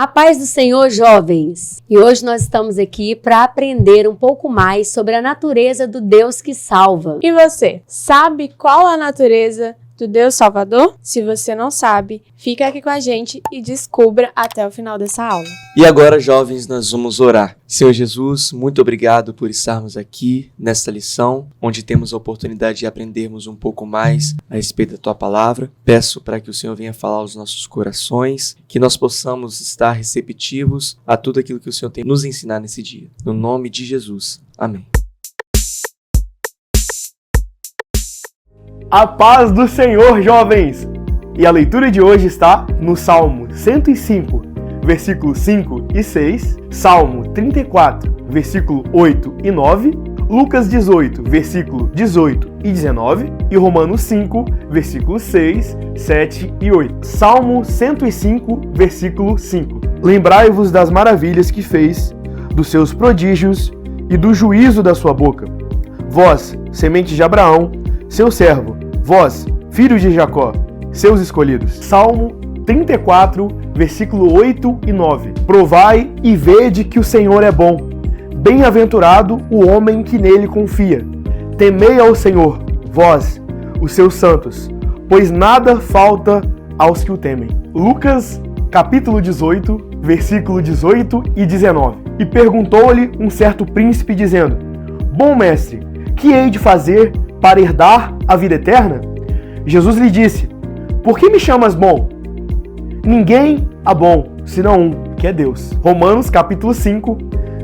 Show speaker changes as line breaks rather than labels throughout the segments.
A paz do Senhor, jovens! E hoje nós estamos aqui para aprender um pouco mais sobre a natureza do Deus que salva.
E você, sabe qual a natureza do Deus Salvador? Se você não sabe, fica aqui com a gente e descubra até o final dessa aula.
E agora, jovens, nós vamos orar. Senhor Jesus, muito obrigado por estarmos aqui nesta lição, onde temos a oportunidade de aprendermos um pouco mais a respeito da Tua Palavra. Peço para que o Senhor venha falar aos nossos corações, que nós possamos estar receptivos a tudo aquilo que o Senhor tem nos ensinar nesse dia. No nome de Jesus. Amém.
A paz do Senhor, jovens! E a leitura de hoje está no Salmo 105, versículos 5 e 6, Salmo 34, versículo 8 e 9, Lucas 18, versículo 18 e 19 e Romanos 5, versículos 6, 7 e 8. Salmo 105, versículo 5. Lembrai-vos das maravilhas que fez, dos seus prodígios e do juízo da sua boca. Vós, semente de Abraão, seu servo, vós, filhos de Jacó, seus escolhidos. Salmo 34, versículo 8 e 9. Provai e vede que o Senhor é bom. Bem-aventurado o homem que nele confia. Temei ao Senhor, vós, os seus santos, pois nada falta aos que o temem. Lucas, capítulo 18, versículo 18 e 19. E perguntou-lhe um certo príncipe, dizendo: Bom mestre, que hei de fazer para herdar a vida eterna? Jesus lhe disse: Por que me chamas bom? Ninguém há bom, senão um, que é Deus. Romanos capítulo 5,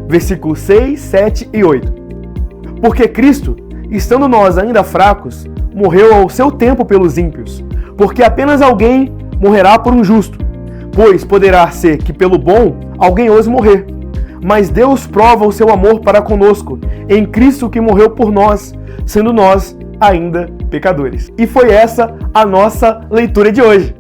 versículos 6, 7 e 8. Porque Cristo, estando nós ainda fracos, morreu ao seu tempo pelos ímpios, porque apenas alguém morrerá por um justo, pois poderá ser que pelo bom alguém ouse morrer. Mas Deus prova o seu amor para conosco, em Cristo que morreu por nós, sendo nós ainda pecadores. E foi essa a nossa leitura de hoje.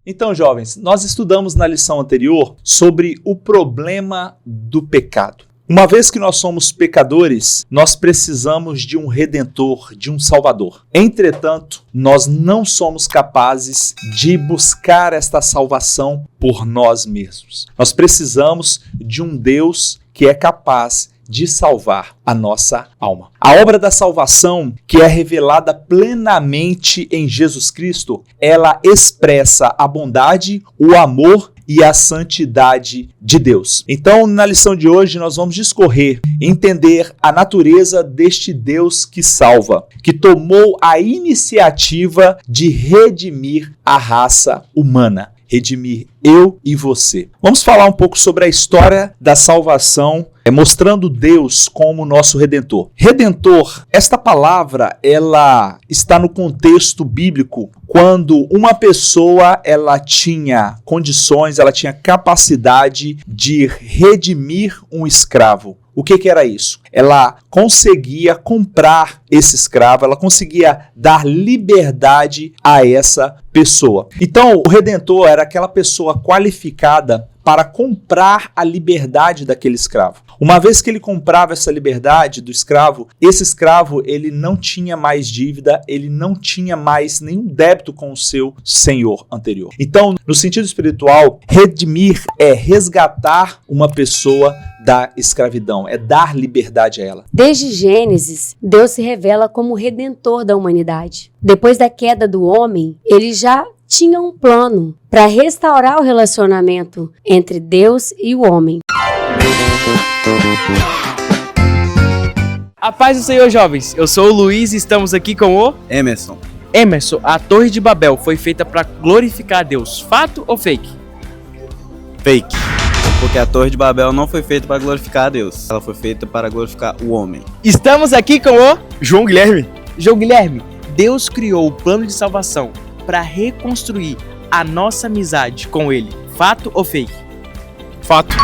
Então, jovens, nós estudamos na lição anterior sobre o problema do pecado. Uma vez que nós somos pecadores, nós precisamos de um redentor, de um salvador. Entretanto, nós não somos capazes de buscar esta salvação por nós mesmos. Nós precisamos de um Deus que é capaz de salvar a nossa alma. A obra da salvação, que é revelada plenamente em Jesus Cristo, ela expressa a bondade, o amor e a santidade de Deus. Então, na lição de hoje, nós vamos discorrer, entender a natureza deste Deus que salva, que tomou a iniciativa de redimir a raça humana, redimir eu e você. Vamos falar um pouco sobre a história da salvação, mostrando Deus como nosso Redentor. Redentor, esta palavra, ela está no contexto bíblico quando uma pessoa, ela tinha condições, ela tinha capacidade de redimir um escravo. O que era isso? Ela conseguia comprar esse escravo, ela conseguia dar liberdade a essa pessoa. Então, o Redentor era aquela pessoa qualificada para comprar a liberdade daquele escravo. Uma vez que ele comprava essa liberdade do escravo, esse escravo ele não tinha mais dívida, ele não tinha mais nenhum débito com o seu senhor anterior. Então, no sentido espiritual, redimir é resgatar uma pessoa da escravidão, é dar liberdade a ela.
Desde Gênesis, Deus se revela como o redentor da humanidade. Depois da queda do homem, ele já tinha um plano para restaurar o relacionamento entre Deus e o homem.
A paz do Senhor, jovens. Eu sou o Luiz e estamos aqui com o
Emerson.
Emerson, a Torre de Babel foi feita para glorificar a Deus. Fato ou fake?
Fake. Porque a Torre de Babel não foi feita para glorificar a Deus. Ela foi feita para glorificar o homem.
Estamos aqui com o
João Guilherme.
João Guilherme. Deus criou o plano de salvação para reconstruir a nossa amizade com Ele. Fato ou fake?
Fato.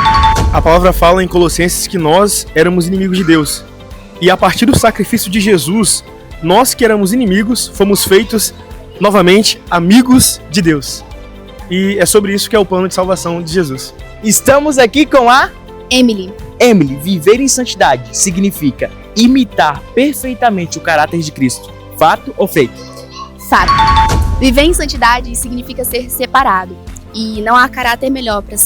A palavra fala em Colossenses que nós éramos inimigos de Deus. E a partir do sacrifício de Jesus, nós que éramos inimigos, fomos feitos novamente amigos de Deus. E é sobre isso que é o plano de salvação de Jesus.
Estamos aqui com a
Emily.
Emily, viver em santidade significa imitar perfeitamente o caráter de Cristo. Fato ou fake?
Fato. Viver em santidade significa ser separado. E não há caráter melhor para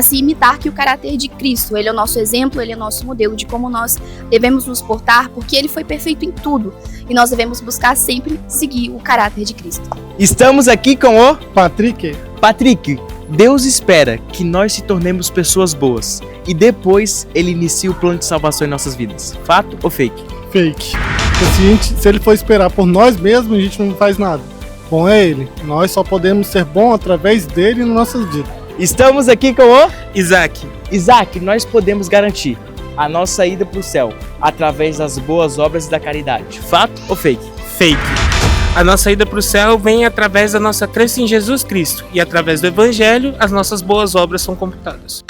se imitar que o caráter de Cristo. Ele é o nosso exemplo, ele é o nosso modelo de como nós devemos nos portar, porque ele foi perfeito em tudo. E nós devemos buscar sempre seguir o caráter de Cristo.
Estamos aqui com o
Patrick.
Patrick. Deus espera que nós se tornemos pessoas boas e depois ele inicia o plano de salvação em nossas vidas. Fato ou fake?
Fake. Se ele for esperar por nós mesmos, a gente não faz nada. Bom é ele. Nós só podemos ser bons através dele nas nossas vidas.
Estamos aqui com o Isaac. Isaac, nós podemos garantir a nossa ida para o céu através das boas obras e da caridade. Fato ou fake?
Fake. A nossa ida para o céu vem através da nossa crença em Jesus Cristo e através do Evangelho as nossas boas obras são computadas.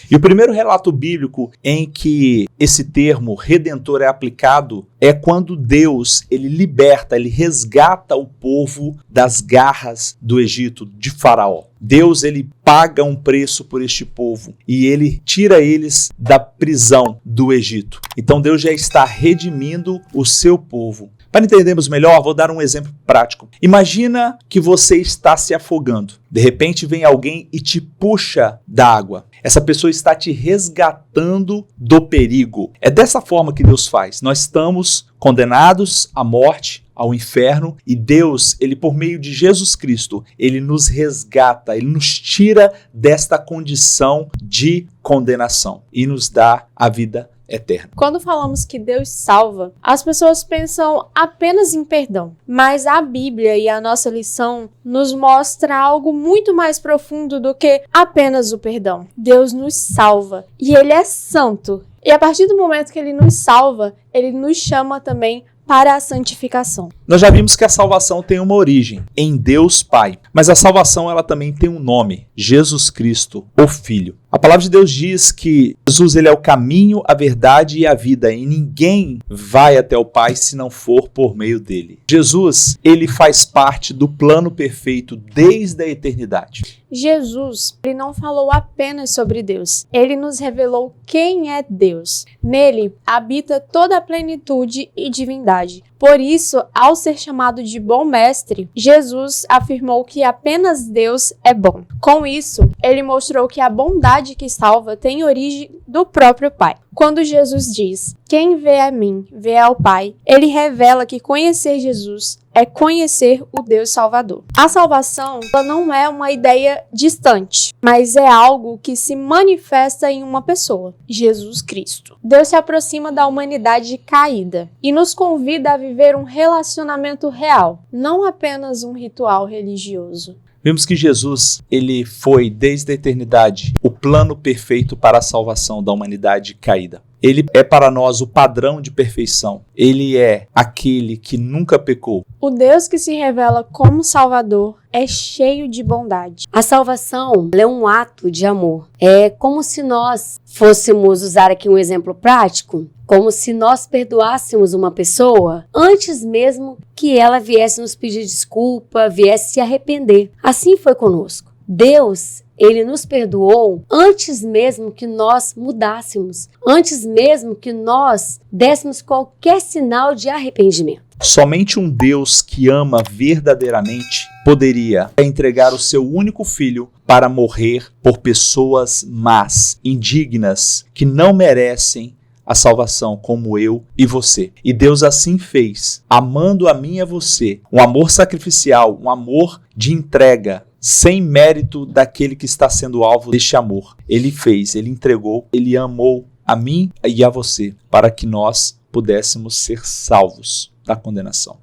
E o primeiro relato bíblico em que esse termo redentor é aplicado é quando Deus, ele liberta, ele resgata o povo das garras do Egito, de Faraó. Deus, ele paga um preço por este povo e ele tira eles da prisão do Egito. Então Deus já está redimindo o seu povo. Para entendermos melhor, vou dar um exemplo prático. Imagina que você está se afogando. De repente vem alguém e te puxa da água. Essa pessoa está te resgatando do perigo. É dessa forma que Deus faz. Nós estamos condenados à morte, ao inferno, e Deus, ele por meio de Jesus Cristo, ele nos resgata, ele nos tira desta condição de condenação e nos dá a vida eterna.
Quando falamos que Deus salva, as pessoas pensam apenas em perdão. Mas a Bíblia e a nossa lição nos mostra algo muito mais profundo do que apenas o perdão. Deus nos salva e Ele é santo. E a partir do momento que Ele nos salva, Ele nos chama também para a santificação.
Nós já vimos que a salvação tem uma origem em Deus Pai, mas a salvação ela também tem um nome, Jesus Cristo, o Filho. A palavra de Deus diz que Jesus ele é o caminho, a verdade e a vida, e ninguém vai até o Pai se não for por meio dele. Jesus, ele faz parte do plano perfeito desde a eternidade.
Jesus, ele não falou apenas sobre Deus, ele nos revelou quem é Deus. Nele habita toda a plenitude e divindade. Por isso, ao ser chamado de bom mestre, Jesus afirmou que apenas Deus é bom. Com isso, ele mostrou que a bondade que salva tem origem do próprio Pai. Quando Jesus diz, quem vê a mim, vê ao Pai, ele revela que conhecer Jesus é conhecer o Deus Salvador. A salvação ela não é uma ideia distante, mas é algo que se manifesta em uma pessoa, Jesus Cristo. Deus se aproxima da humanidade caída e nos convida a viver um relacionamento real, não apenas um ritual religioso.
Vimos que Jesus, ele foi desde a eternidade o plano perfeito para a salvação da humanidade caída. Ele é para nós o padrão de perfeição. Ele é aquele que nunca pecou.
O Deus que se revela como Salvador é cheio de bondade.
A salvação é um ato de amor. É como se nós fôssemos usar aqui um exemplo prático, como se nós perdoássemos uma pessoa antes mesmo que ela viesse nos pedir desculpa, viesse se arrepender. Assim foi conosco. Deus, ele nos perdoou antes mesmo que nós mudássemos, antes mesmo que nós dessemos qualquer sinal de arrependimento.
Somente um Deus que ama verdadeiramente poderia entregar o seu único filho para morrer por pessoas más, indignas, que não merecem a salvação como eu e você. E Deus assim fez, amando a mim e a você, um amor sacrificial, um amor de entrega, sem mérito daquele que está sendo alvo deste amor. Ele fez, ele entregou, ele amou a mim e a você, para que nós pudéssemos ser salvos da condenação.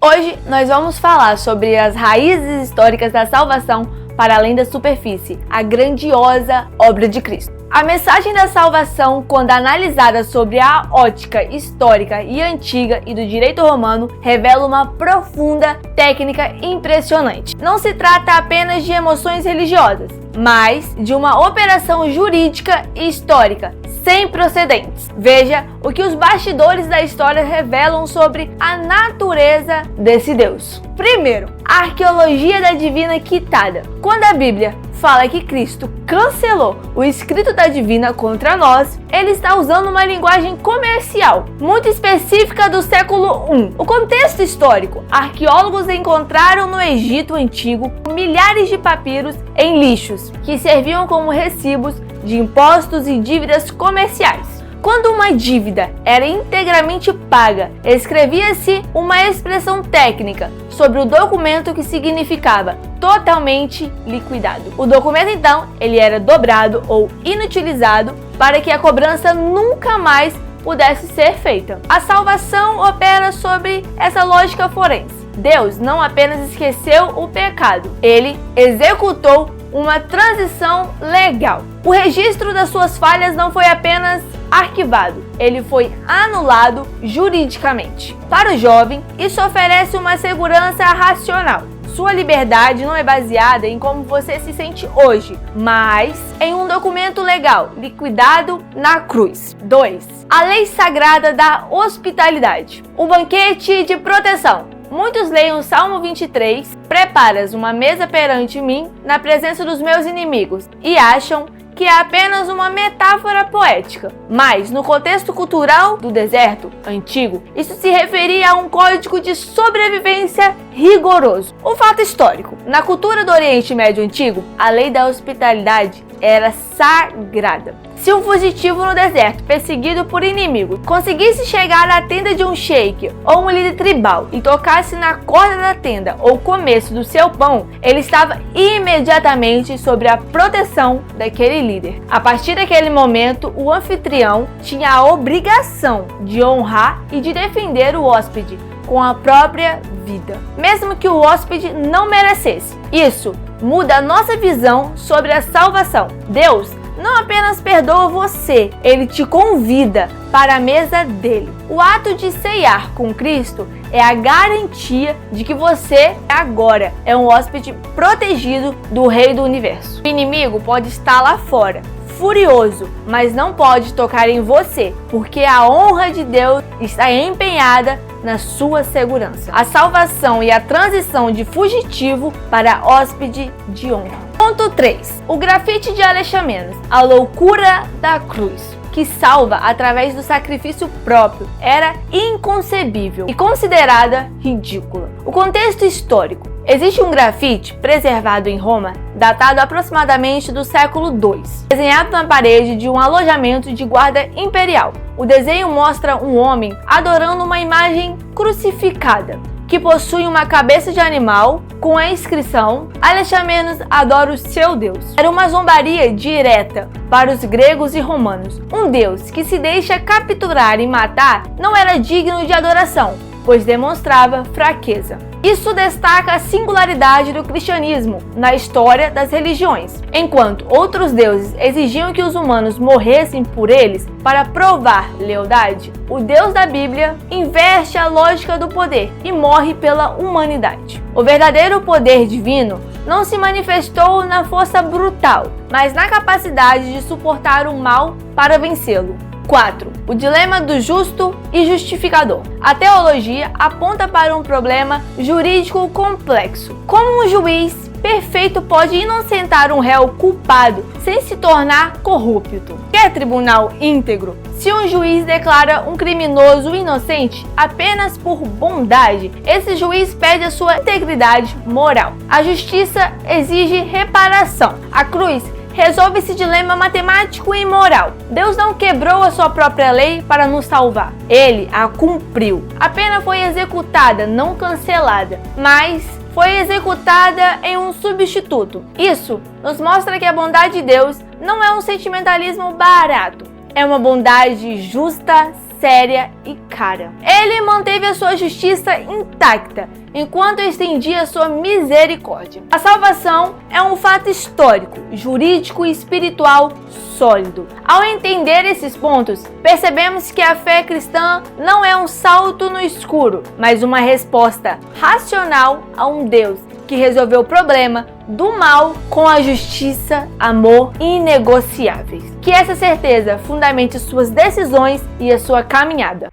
Hoje nós vamos falar sobre as raízes históricas da salvação para além da superfície, a grandiosa obra de Cristo. A mensagem da salvação, quando analisada sobre a ótica histórica e antiga e do direito romano, revela uma profunda técnica impressionante. Não se trata apenas de emoções religiosas, mas de uma operação jurídica e histórica, sem precedentes. Veja o que os bastidores da história revelam sobre a natureza desse Deus. Primeiro, a arqueologia da divina quitada. Quando a Bíblia fala que Cristo cancelou o escrito da divina contra nós, ele está usando uma linguagem comercial, muito específica do século I. O contexto histórico: arqueólogos encontraram no Egito Antigo milhares de papiros em lixos, que serviam como recibos de impostos e dívidas comerciais. Quando uma dívida era integralmente paga, escrevia-se uma expressão técnica sobre o documento que significava totalmente liquidado. O documento, então, ele era dobrado ou inutilizado para que a cobrança nunca mais pudesse ser feita. A salvação opera sobre essa lógica forense. Deus não apenas esqueceu o pecado, ele executou uma transição legal. O registro das suas falhas não foi apenas arquivado, ele foi anulado juridicamente. Para o jovem, isso oferece uma segurança racional. Sua liberdade não é baseada em como você se sente hoje, mas em um documento legal, liquidado na cruz. 2. A lei sagrada da hospitalidade. O banquete de proteção. Muitos leem o Salmo 23, preparas uma mesa perante mim na presença dos meus inimigos, e acham que é apenas uma metáfora poética. Mas, no contexto cultural do deserto antigo, isso se referia a um código de sobrevivência rigoroso. O fato histórico: na cultura do Oriente Médio Antigo, a lei da hospitalidade era sagrada. Se um fugitivo no deserto, perseguido por inimigos, conseguisse chegar à tenda de um sheik ou um líder tribal e tocasse na corda da tenda ou começo do seu pão, ele estava imediatamente sob a proteção daquele líder. A partir daquele momento, o anfitrião tinha a obrigação de honrar e de defender o hóspede com a própria vida, mesmo que o hóspede não merecesse. Isso muda a nossa visão sobre a salvação. Deus não apenas perdoa você, ele te convida para a mesa dele. O ato de ceiar com Cristo é a garantia de que você agora é um hóspede protegido do Rei do Universo. O inimigo pode estar lá fora, furioso, mas não pode tocar em você, porque a honra de Deus está empenhada na sua segurança. A salvação e a transição de fugitivo para hóspede de honra. Ponto 3. O grafite de Alexamenos. A loucura da cruz, que salva através do sacrifício próprio, era inconcebível e considerada ridícula. O contexto histórico: existe um grafite preservado em Roma, datado aproximadamente do século II, desenhado na parede de um alojamento de guarda imperial. O desenho mostra um homem adorando uma imagem crucificada, que possui uma cabeça de animal com a inscrição Alexamenos adora o seu Deus. Era uma zombaria direta para os gregos e romanos. Um Deus que se deixa capturar e matar não era digno de adoração, pois demonstrava fraqueza. Isso destaca a singularidade do cristianismo na história das religiões. Enquanto outros deuses exigiam que os humanos morressem por eles para provar lealdade, o Deus da Bíblia inverte a lógica do poder e morre pela humanidade. O verdadeiro poder divino não se manifestou na força brutal, mas na capacidade de suportar o mal para vencê-lo. 4. O dilema do justo e justificador. A teologia aponta para um problema jurídico complexo. Como um juiz perfeito pode inocentar um réu culpado sem se tornar corrupto? Quer tribunal íntegro? Se um juiz declara um criminoso inocente apenas por bondade, esse juiz perde a sua integridade moral. A justiça exige reparação. A cruz resolve esse dilema matemático e moral. Deus não quebrou a sua própria lei para nos salvar. Ele a cumpriu. A pena foi executada, não cancelada, mas foi executada em um substituto. Isso nos mostra que a bondade de Deus não é um sentimentalismo barato. É uma bondade justa, séria e cara. Ele manteve a sua justiça intacta, enquanto estendia a sua misericórdia. A salvação é um fato histórico, jurídico e espiritual sólido. Ao entender esses pontos, percebemos que a fé cristã não é um salto no escuro, mas uma resposta racional a um Deus que resolveu o problema do mal com a justiça, amor inegociáveis. Que essa certeza fundamente suas decisões e a sua caminhada.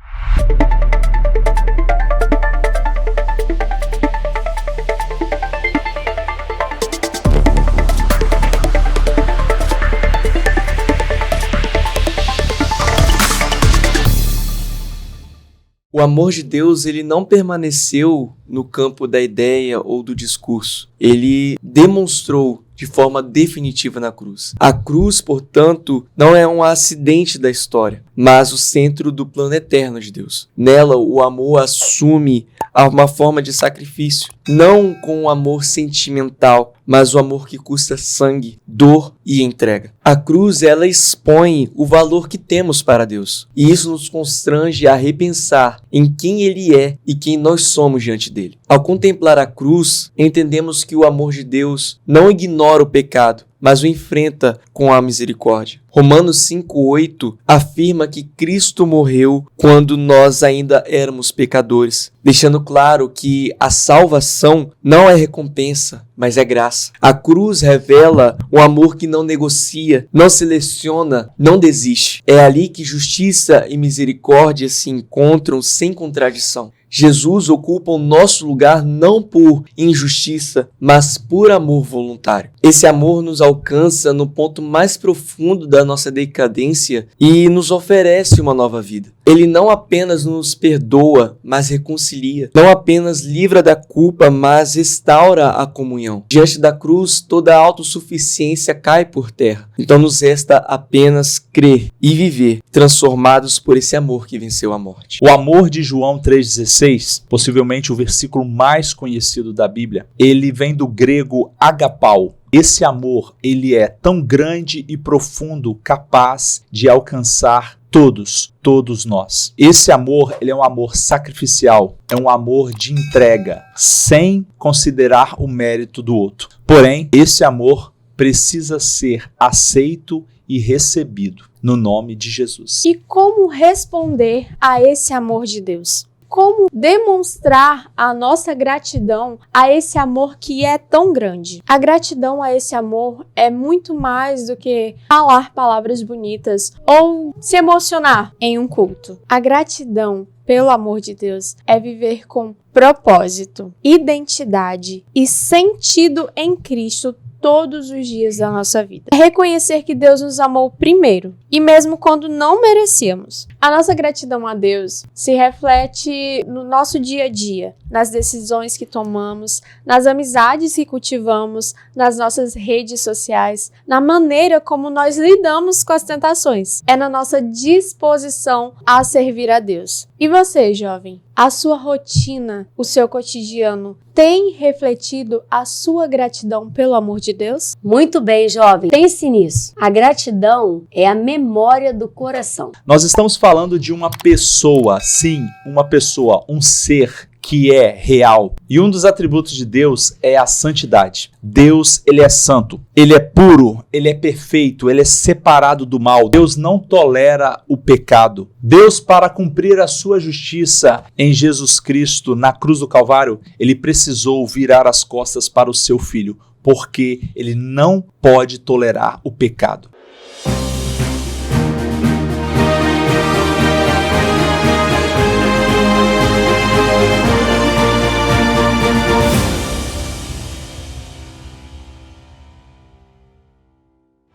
O amor de Deus, ele não permaneceu no campo da ideia ou do discurso. Ele demonstrou de forma definitiva na cruz. A cruz, portanto, não é um acidente da história, mas o centro do plano eterno de Deus. Nela, o amor assume uma forma de sacrifício, não com um amor sentimental, mas o amor que custa sangue, dor e entrega. A cruz, ela expõe o valor que temos para Deus, e isso nos constrange a repensar em quem Ele é e quem nós somos diante dele. Ao contemplar a cruz, entendemos que o amor de Deus não ignora o pecado, mas o enfrenta com a misericórdia. Romanos 5:8 afirma que Cristo morreu quando nós ainda éramos pecadores, deixando claro que a salvação não é recompensa, mas é graça. A cruz revela um amor que não negocia, não seleciona, não desiste. É ali que justiça e misericórdia se encontram sem contradição. Jesus ocupa o nosso lugar não por injustiça, mas por amor voluntário. Esse amor nos alcança no ponto mais profundo da nossa decadência e nos oferece uma nova vida. Ele não apenas nos perdoa, mas reconcilia. Não apenas livra da culpa, mas restaura a comunhão. Diante da cruz, toda a autossuficiência cai por terra. Então nos resta apenas crer e viver, transformados por esse amor que venceu a morte.
O amor de João 3,16, possivelmente o versículo mais conhecido da Bíblia, ele vem do grego agapau. Esse amor, ele é tão grande e profundo, capaz de alcançar todos nós. Esse amor, ele é um amor sacrificial, é um amor de entrega, sem considerar o mérito do outro. Porém, esse amor precisa ser aceito e recebido no nome de Jesus.
E como responder a esse amor de Deus? Como demonstrar a nossa gratidão a esse amor que é tão grande? A gratidão a esse amor é muito mais do que falar palavras bonitas ou se emocionar em um culto. A gratidão pelo amor de Deus é viver com propósito, identidade e sentido em Cristo todos os dias da nossa vida. É reconhecer que Deus nos amou primeiro, e mesmo quando não merecíamos. A nossa gratidão a Deus se reflete no nosso dia a dia, nas decisões que tomamos, nas amizades que cultivamos, nas nossas redes sociais, na maneira como nós lidamos com as tentações. É na nossa disposição a servir a Deus. E você, jovem? A sua rotina, o seu cotidiano, tem refletido a sua gratidão pelo amor de Deus?
Muito bem, jovem. Pense nisso. A gratidão é a memória do coração.
Nós estamos falando de uma pessoa, sim, uma pessoa, um ser que é real. E um dos atributos de Deus é a santidade. Deus, ele é santo, ele é puro, ele é perfeito, ele é separado do mal. Deus não tolera o pecado. Deus, para cumprir a sua justiça em Jesus Cristo, na cruz do Calvário, ele precisou virar as costas para o seu filho, porque ele não pode tolerar o pecado.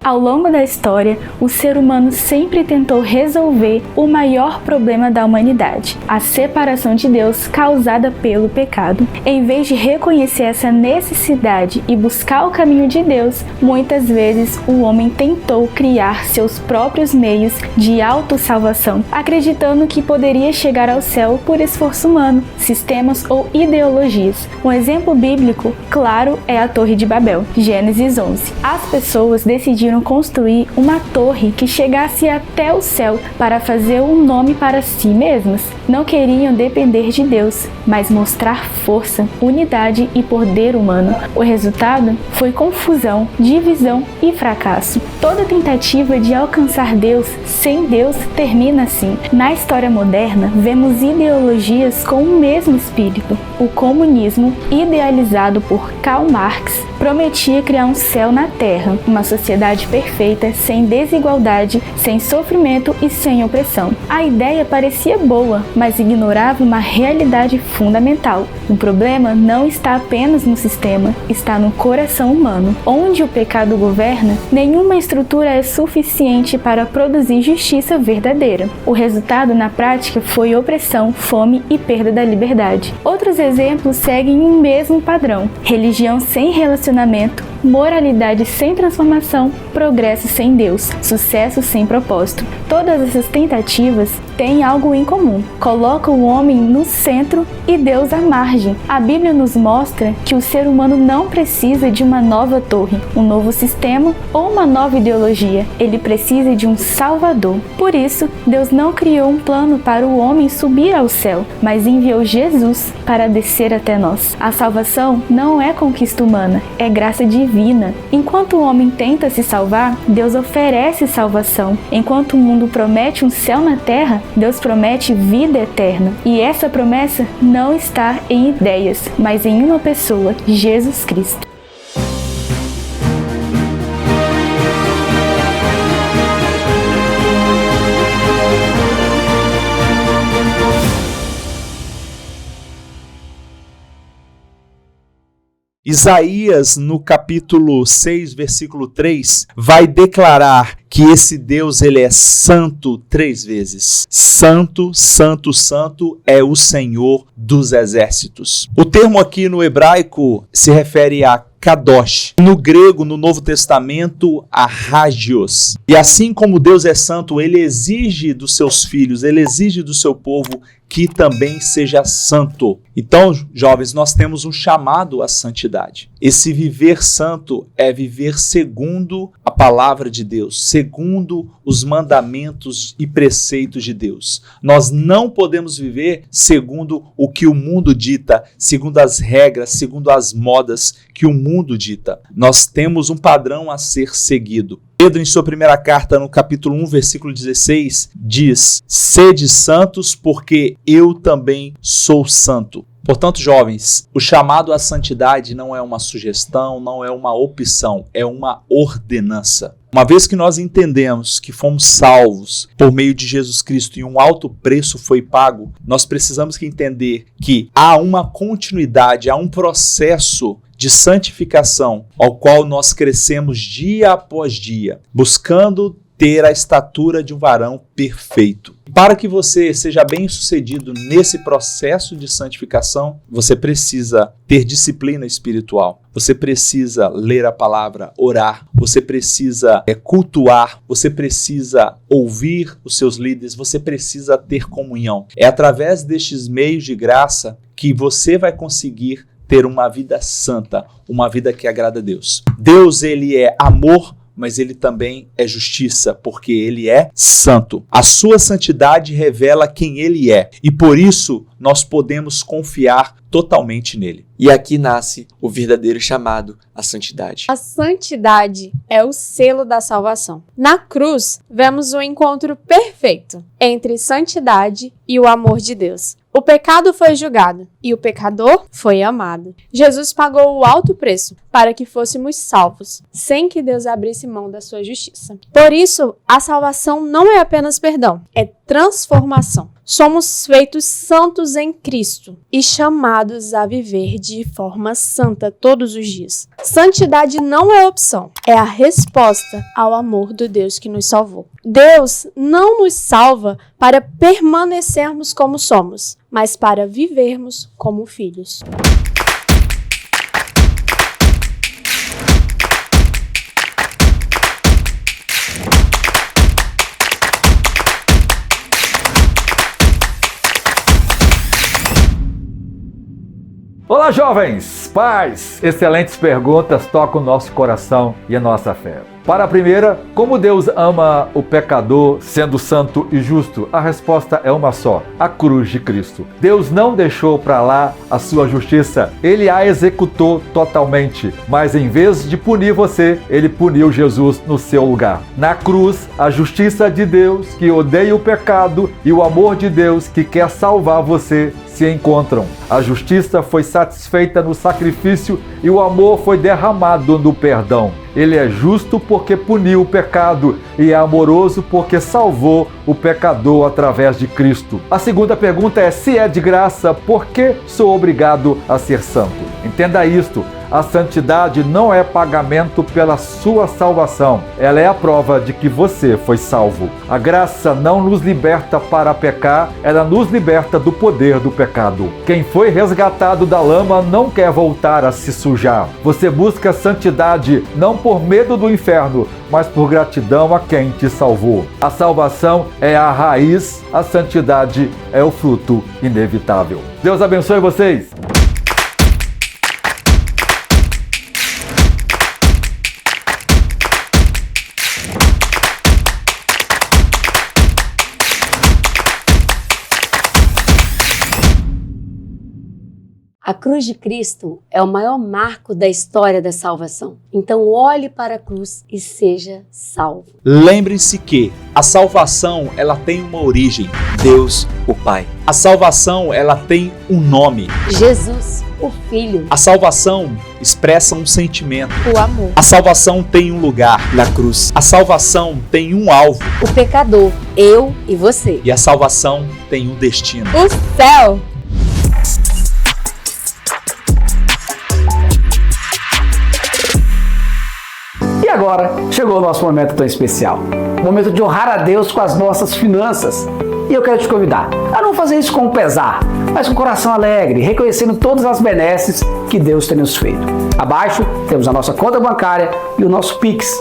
Ao longo da história, o ser humano sempre tentou resolver o maior problema da humanidade, a separação de Deus causada pelo pecado. Em vez de reconhecer essa necessidade e buscar o caminho de Deus, muitas vezes o homem tentou criar seus próprios meios de autossalvação, acreditando que poderia chegar ao céu por esforço humano, sistemas ou ideologias. Um exemplo bíblico, claro, é a Torre de Babel, Gênesis 11. As pessoas decidiram construir uma torre que chegasse até o céu para fazer um nome para si mesmas. Não queriam depender de Deus, mas mostrar força, unidade e poder humano. O resultado foi confusão, divisão e fracasso. Toda tentativa de alcançar Deus sem Deus termina assim. Na história moderna, vemos ideologias com o mesmo espírito. O comunismo, idealizado por Karl Marx, prometia criar um céu na terra, uma sociedade perfeita, sem desigualdade, sem sofrimento e sem opressão. A ideia parecia boa, mas ignorava uma realidade fundamental. O problema não está apenas no sistema, está no coração humano. Onde o pecado governa, nenhuma estrutura é suficiente para produzir justiça verdadeira. O resultado na prática foi opressão, fome e perda da liberdade. Outros exemplos seguem um mesmo padrão: religião sem relacionamento, moralidade sem transformação, progresso sem Deus, sucesso sem propósito. Todas essas tentativas têm algo em comum: colocam o homem no centro e Deus à margem. A Bíblia nos mostra que o ser humano não precisa de uma nova torre, um novo sistema ou uma nova ideologia. Ele precisa de um Salvador. Por isso, Deus não criou um plano para o homem subir ao céu, mas enviou Jesus para descer até nós. A salvação não é conquista humana, é graça divina. Enquanto o homem tenta se salvar, Deus oferece salvação. Enquanto o mundo promete um céu na terra, Deus promete vida eterna. E essa promessa não está em ideias, mas em uma pessoa, Jesus Cristo.
Isaías, no capítulo 6, versículo 3, vai declarar que esse Deus, ele é santo 3 vezes. Santo, santo, santo é o Senhor dos exércitos. O termo aqui no hebraico se refere a Kadosh. No grego, no Novo Testamento, a Hagios. E assim como Deus é santo, ele exige dos seus filhos, ele exige do seu povo que também seja santo. Então, jovens, nós temos um chamado à santidade. Esse viver santo é viver segundo a palavra de Deus, segundo os mandamentos e preceitos de Deus. Nós não podemos viver segundo o que o mundo dita, segundo as regras, segundo as modas que o mundo dita. Nós temos um padrão a ser seguido. Pedro, em sua primeira carta, no capítulo 1, versículo 16, diz: sede santos, porque eu também sou santo. Portanto, jovens, o chamado à santidade não é uma sugestão, não é uma opção, é uma ordenança. Uma vez que nós entendemos que fomos salvos por meio de Jesus Cristo e um alto preço foi pago, nós precisamos entender que há uma continuidade, há um processo de santificação ao qual nós crescemos dia após dia, buscando ter a estatura de um varão perfeito. Para que você seja bem-sucedido nesse processo de santificação, você precisa ter disciplina espiritual. Você precisa ler a palavra, orar. Você precisa cultuar. Você precisa ouvir os seus líderes. Você precisa ter comunhão. É através destes meios de graça que você vai conseguir ter uma vida santa, uma vida que agrada a Deus. Deus, ele é amor, mas ele também é justiça, porque ele é santo. A sua santidade revela quem ele é, e por isso nós podemos confiar totalmente nele.
E aqui nasce o verdadeiro chamado à santidade.
A santidade é o selo da salvação. Na cruz, vemos o encontro perfeito entre santidade e o amor de Deus. O pecado foi julgado e o pecador foi amado. Jesus pagou o alto preço para que fôssemos salvos, sem que Deus abrisse mão da sua justiça. Por isso, a salvação não é apenas perdão, é transformação. Somos feitos santos em Cristo e chamados a viver de forma santa todos os dias. Santidade não é opção, é a resposta ao amor do Deus que nos salvou. Deus não nos salva para permanecermos como somos, mas para vivermos como filhos.
Olá, jovens, pais! Excelentes perguntas tocam o nosso coração e a nossa fé.
Para a primeira, como Deus ama o pecador sendo santo e justo? A resposta é uma só: a cruz de Cristo. Deus não deixou para lá a sua justiça, ele a executou totalmente. Mas em vez de punir você, ele puniu Jesus no seu lugar. Na cruz, a justiça de Deus, que odeia o pecado, e o amor de Deus, que quer salvar você, se encontram. A justiça foi satisfeita no sacrifício e o amor foi derramado no perdão. Ele é justo porque puniu o pecado e é amoroso porque salvou o pecador através de Cristo. A segunda pergunta é: se é de graça, por que sou obrigado a ser santo? Entenda isto. A santidade não é pagamento pela sua salvação. Ela é a prova de que você foi salvo. A graça não nos liberta para pecar, ela nos liberta do poder do pecado. Quem foi resgatado da lama não quer voltar a se sujar. Você busca santidade não por medo do inferno, mas por gratidão a quem te salvou. A salvação é a raiz, a santidade é o fruto inevitável. Deus abençoe vocês!
A cruz de Cristo é o maior marco da história da salvação. Então olhe para a cruz e seja salvo.
Lembre-se que a salvação, ela tem uma origem.
Deus, o Pai.
A salvação, ela tem um nome.
Jesus, o Filho.
A salvação expressa um sentimento.
O amor.
A salvação tem um lugar.
Na cruz.
A salvação tem um alvo.
O pecador, eu e você.
E a salvação tem um destino.
O céu.
E agora, chegou o nosso momento tão especial. O momento de honrar a Deus com as nossas finanças. E eu quero te convidar a não fazer isso com pesar, mas com coração alegre, reconhecendo todas as benesses que Deus tem nos feito. Abaixo temos a nossa conta bancária e o nosso Pix.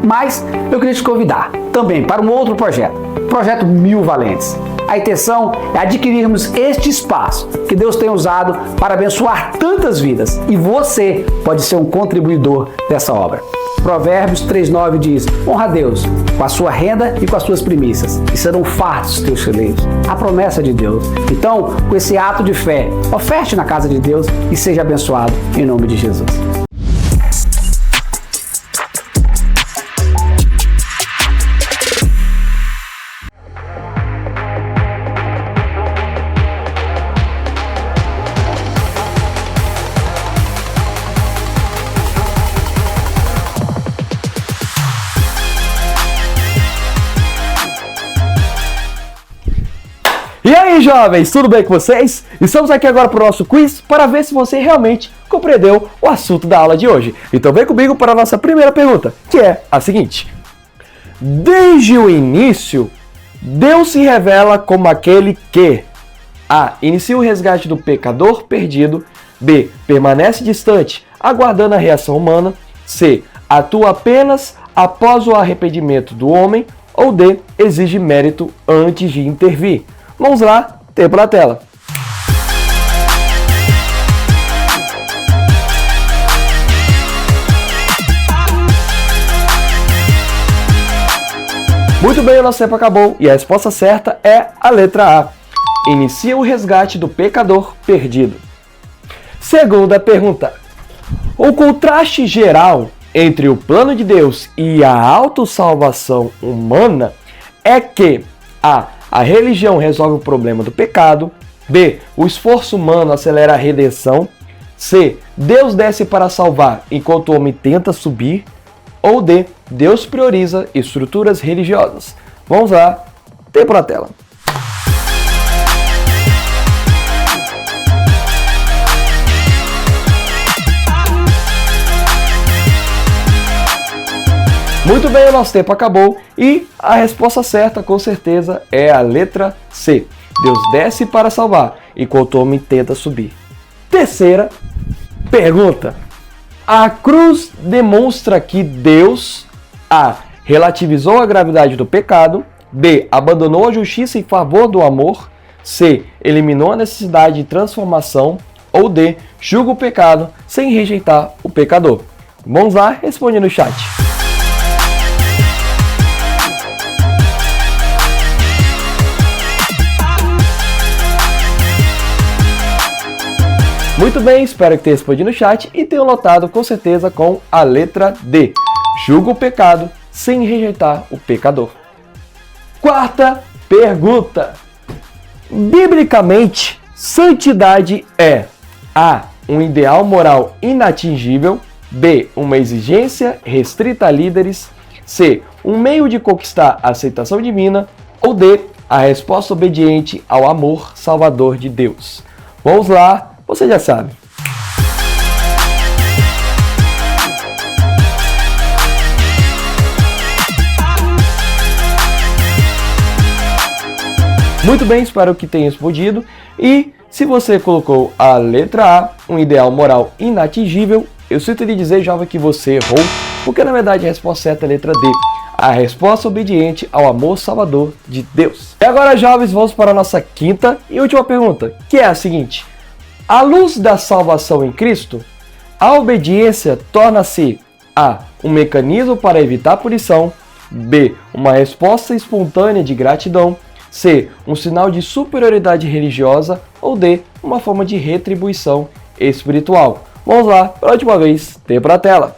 Mas eu queria te convidar também para um outro projeto, o Projeto 1000 Valentes. A intenção é adquirirmos este espaço que Deus tem usado para abençoar tantas vidas e você pode ser um contribuidor dessa obra. Provérbios 3:9 diz: honra a Deus com a sua renda e com as suas primícias, e serão fartos os teus celeiros. A promessa de Deus. Então, com esse ato de fé, oferte na casa de Deus e seja abençoado em nome de Jesus.
E aí, jovens, tudo bem com vocês? Estamos aqui agora para o nosso quiz para ver se você realmente compreendeu o assunto da aula de hoje. Então vem comigo para a nossa primeira pergunta, que é a seguinte: desde o início, Deus se revela como aquele que A. Inicia o resgate do pecador perdido. B. Permanece distante, aguardando a reação humana. C. Atua apenas após o arrependimento do homem. Ou D. Exige mérito antes de intervir. Vamos lá, tempo na tela. Muito bem, o nosso tempo acabou e a resposta certa é a letra A. Inicia o resgate do pecador perdido. Segunda pergunta. O contraste geral entre o plano de Deus e a autossalvação humana é que a religião resolve o problema do pecado, B, o esforço humano acelera a redenção, C, Deus desce para salvar enquanto o homem tenta subir, ou D, Deus prioriza estruturas religiosas. Vamos lá, tempo na tela. Muito bem, o nosso tempo acabou e a resposta certa, com certeza, é a letra C. Deus desce para salvar, enquanto o homem tenta subir. Terceira pergunta. A cruz demonstra que Deus A. relativizou a gravidade do pecado, B. abandonou a justiça em favor do amor, C. eliminou a necessidade de transformação, ou D. julga o pecado sem rejeitar o pecador. Vamos lá, responde no chat. Muito bem, espero que tenha respondido no chat e tenha lotado com certeza com a letra D. Julga o pecado sem rejeitar o pecador. Quarta pergunta. Biblicamente, santidade é A. um ideal moral inatingível, B. uma exigência restrita a líderes, C. um meio de conquistar a aceitação divina, ou D. a resposta obediente ao amor salvador de Deus. Vamos lá. Você já sabe. Muito bem, espero que tenha respondido. E se você colocou a letra A, um ideal moral inatingível, eu sinto lhe dizer, jovem, que você errou, porque na verdade a resposta certa é a letra D. A resposta obediente ao amor salvador de Deus. E agora, jovens, vamos para a nossa quinta e última pergunta, que é a seguinte. À luz da salvação em Cristo, a obediência torna-se A. um mecanismo para evitar punição, B. uma resposta espontânea de gratidão, C. um sinal de superioridade religiosa, ou D. uma forma de retribuição espiritual. Vamos lá, pela última vez, tempo na tela.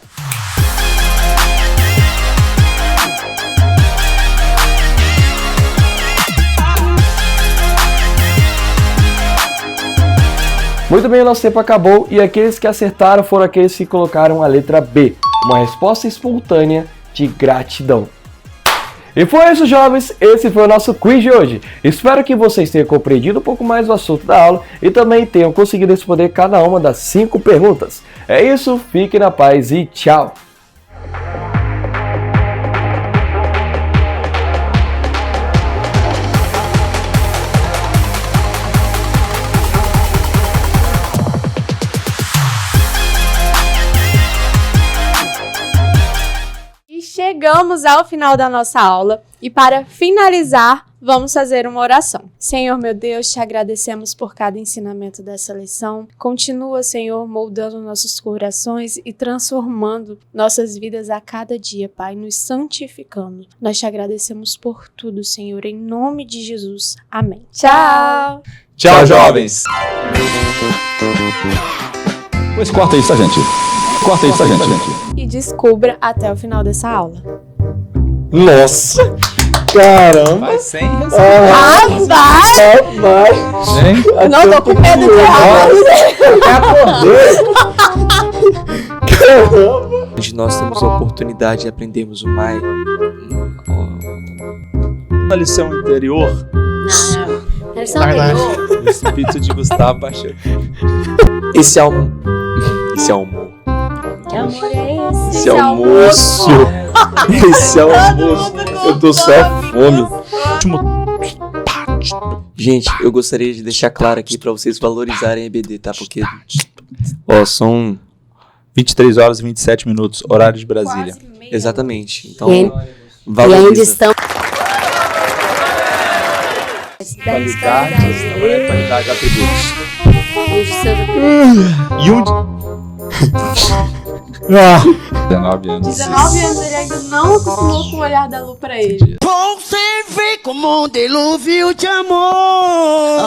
Muito bem, o nosso tempo acabou e aqueles que acertaram foram aqueles que colocaram a letra B, uma resposta espontânea de gratidão. E foi isso, jovens, esse foi o nosso quiz de hoje. Espero que vocês tenham compreendido um pouco mais o assunto da aula e também tenham conseguido responder cada uma das 5 perguntas. É isso, fiquem na paz e tchau!
Chegamos ao final da nossa aula e para finalizar, vamos fazer uma oração. Senhor, meu Deus, te agradecemos por cada ensinamento dessa lição. Continua, Senhor, moldando nossos corações e transformando nossas vidas a cada dia, Pai, nos santificando. Nós te agradecemos por tudo, Senhor, em nome de Jesus. Amém. Tchau!
Tchau, jovens!
Pois corta isso, gente. Corta isso, gente.
E descubra até o final dessa aula.
Nossa! Caramba!
Vai sem
Rapaz! Não, tô com medo de errar.
Caramba!
Onde nós temos a oportunidade de aprendermos o mais.
Na lição anterior,
Na lição anterior.
o espírito de Gustavo baixou.
Esse almoço.
Que amor é esse?
Esse almoço. Esse almoço. Eu tô só fome. Gente, eu gostaria de deixar claro aqui pra vocês valorizarem a EBD, tá? Porque, são
23 horas e 27 minutos, horário de Brasília.
Exatamente. Então,
E ainda
valoriza.
estão...
Qualidade de atributos. E 19 anos.
19 anos, ele ainda não acostumou com o olhar da Lu pra ele.
Você vê como um dilúvio de amor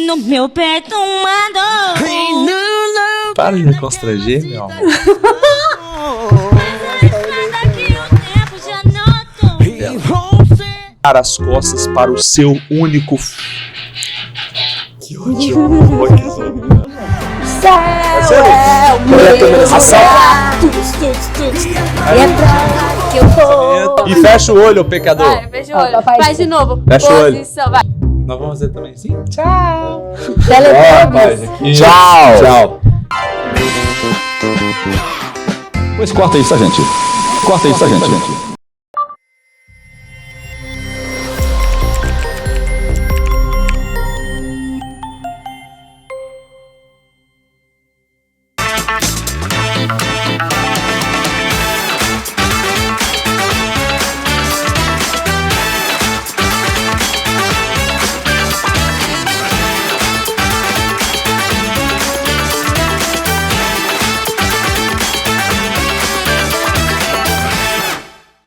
no meu peito mandou.
Para de me constranger, meu amor. as costas para o seu único
Que ótimo.
Céu é o meu lugar. E é pra lá que eu vou.
E fecha o olho, pecador.
Vai, fecha o olho. Faz de novo.
Fecha o olho.
Posição, vai.
Nós vamos fazer também assim?
Tchau.
Tchau. Tchau. Pois corta isso, tá, gente? Corta isso, tá, gente?